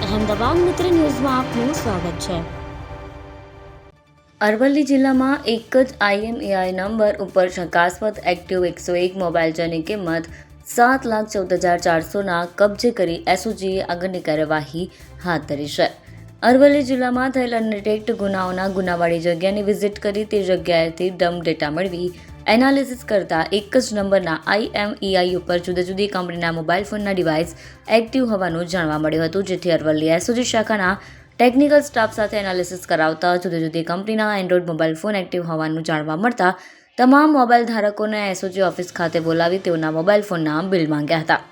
અહેમદાબાદ મિત્ર ન્યૂઝમાં આપનું સ્વાગત છે। અરવલ્લી જિલ્લામાં એક જ IMEI નંબર ઉપર શંકાસ્પદ એક્ટિવ 101 મોબાઈલ જેની કિંમત 7,14,400ના કબજે કરી SOGએ આગળની કાર્યવાહી હાથ ધરી છે। અરવલ્લી જિલ્લામાં થયેલ અનડિટેક્ટ ગુનાઓના ગુનાવાળી જગ્યાની વિઝિટ કરી તે જગ્યાએથી ડમ્પ ડેટા મેળવી એનાલિસિસ કરતા એક જ નંબરના IMEI ઉપર જુદી જુદી કંપનીના મોબાઈલ ફોનના ડિવાઇસ એક્ટિવ હોવાનું જાણવા મળ્યું હતું, જેથી અરવલ્લી SOG શાખાના ટેકનિકલ સ્ટાફ સાથે એનાલિસિસ કરાવતા જુદી જુદી કંપનીના એન્ડ્રોઇડ મોબાઈલ ફોન એક્ટિવ હોવાનું જાણવા મળતા તમામ મોબાઈલ ધારકોને SOG ઓફિસ ખાતે બોલાવી તેઓના મોબાઈલ ફોનના બિલ માંગ્યા હતા।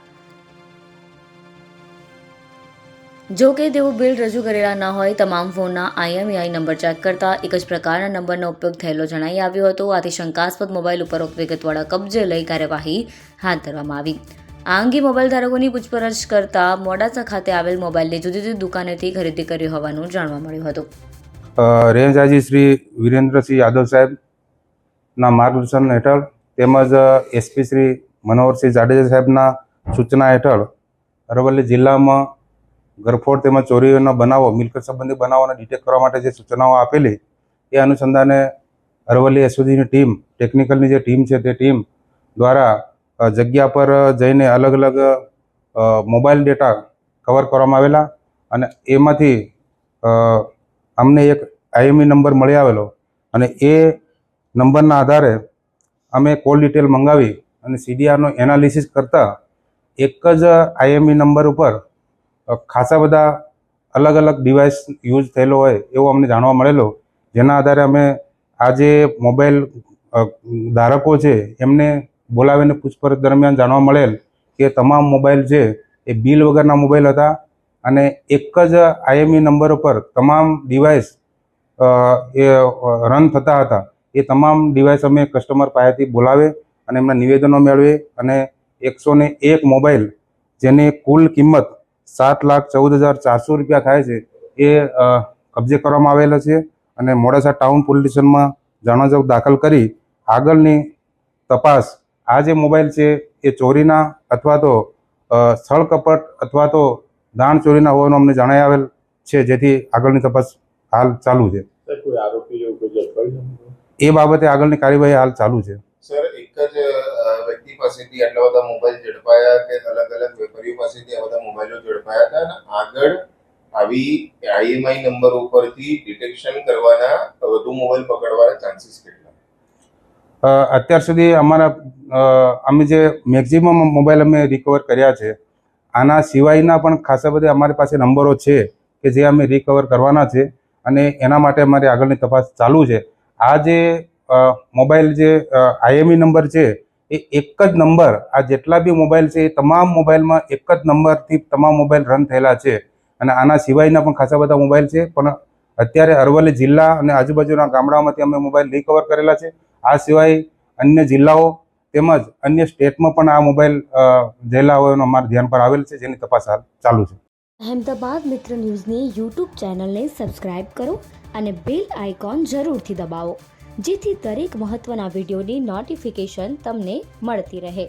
જો કે તેઓ બિલ રજૂ કરેલા ન હોય તમામ ફોનના IMEI નંબર ચેક કરતા એક જ પ્રકારના નંબરનો ઉપયોગ થયેલો જણાઈ આવ્યો હતો। આથી શંકાસ્પદ મોબાઈલ ઉપરોક્ત વિગતવાળા કબજે લઈ કાર્યવાહી હાથ ધરવામાં આવી। આ અંગે મોબાઈલ ધારકોની પૂછપરછ કરતા મોડાસા ખાતે આવેલ મોબાઈલની જુદી જુદી દુકાનેથી ખરીદી કરી હોવાનું જાણવા મળ્યું હતું। રેન્જ આજી શ્રી વિરેન્દ્રસિંહ યાદવ સાહેબના માર્ગદર્શન હેઠળ તેમજ SP શ્રી મનોહરસિંહ જાડેજા સાહેબના સૂચના હેઠળ અરવલ્લી જિલ્લામાં ગરફોડ તેમજ ચોરીઓના બનાવો, મિલકત સંબંધી બનાવોને ડિટેક્ટ કરવા માટે જે સૂચનાઓ આપેલી એ અનુસંધાને અરવલ્લી SOGની ટીમ, ટેકનિકલની જે ટીમ છે તે ટીમ દ્વારા જગ્યા પર જઈને અલગ અલગ મોબાઈલ ડેટા કવર કરવામાં આવેલા અને એમાંથી અમને એક IMEI નંબર મળી આવેલો અને એ નંબરના આધારે અમે કોલ ડિટેલ મંગાવી અને CDRનો એનાલિસિસ કરતા એક જ IMEI નંબર ઉપર ખાસા બધા અલગ અલગ ડિવાઇસ યુઝ થયેલો હોય એવું અમને જાણવા મળેલો, જેના આધારે અમે આ જે મોબાઈલ ધારકો છે એમને બોલાવીને પૂછપરછ દરમિયાન જાણવા મળેલ કે તમામ મોબાઈલ છે એ બિલ વગરના મોબાઈલ હતા અને એક જ IMEI નંબર ઉપર તમામ ડિવાઇસ એ રન થતા હતા। એ તમામ ડિવાઇસ અમે કસ્ટમર પાસેથી બોલાવે અને એમના નિવેદનો મેળવે અને 101 મોબાઈલ જેની કુલ કિંમત 7,14,400 રૂપિયા થાય છે એ કબજે કરવામાં આવેલા છે અને મોડાસા ટાઉન પોલીસ સ્ટેશનમાં જાણવાજોગ દાખલ કરી આગળની તપાસ આ જે મોબાઈલ છે એ ચોરીના અથવા તો સ્થળ કપટ અથવા તો દાણ ચોરીના હોવાનું અમને જણાઈ આવેલ છે, જેથી આગળની તપાસ હાલ ચાલુ છે। એ બાબતે આગળની કાર્યવાહી હાલ ચાલુ છે। સર, એક જ વ્યક્તિ પાસેથી આટલા બધા મોબાઈલ ઝડપાયા કે અલગ અલગ વેપારીઓ પાસેથી આ બધા મોબાઈલો ઝડપાયા હતા અને આગળ આવી IMEI નંબર ઉપરથી ડિટેક્શન કરવાના વધુ મોબાઈલ પકડવાના ચાન્સીસ કેટલા? અત્યાર સુધી અમે જે મેક્સિમમ મોબાઈલ અમે રિકવર કર્યા છે, આના સિવાયના પણ ખાસા બધા અમારી પાસે નંબરો છે કે જે અમે રિકવર કરવાના છે અને એના માટે અમારી આગળની તપાસ ચાલુ છે। આ જે મોબાઈલ જે IMEI નંબર છે એ એક જ નંબર, આ જેટલા બી મોબાઈલ છે એ તમામ મોબાઈલમાં એક જ નંબરથી તમામ મોબાઈલ રન થયેલા છે અને આના સિવાયના પણ ખાસા બધા મોબાઈલ છે, પણ અત્યારે અરવલ્લી જિલ્લા અને આજુબાજુના ગામડાઓમાંથી અમે મોબાઈલ રિકવર કરેલા છે। આ સિવાય અન્ય જિલ્લાઓ તેમજ અન્ય સ્ટેટમાં પણ આ મોબાઈલ ગયેલા હોવાનું અમારા ધ્યાન પર આવેલ છે, જેની તપાસ હાલ ચાલુ છે। અહેમદાબાદ મિત્ર ન્યૂઝની YouTube ચેનલને સબસ્ક્રાઇબ કરો અને બેલ આઇકોન જરૂરથી દબાવો, જેથી દરેક મહત્વના વિડીયોની નોટિફિકેશન તમને મળતી રહે।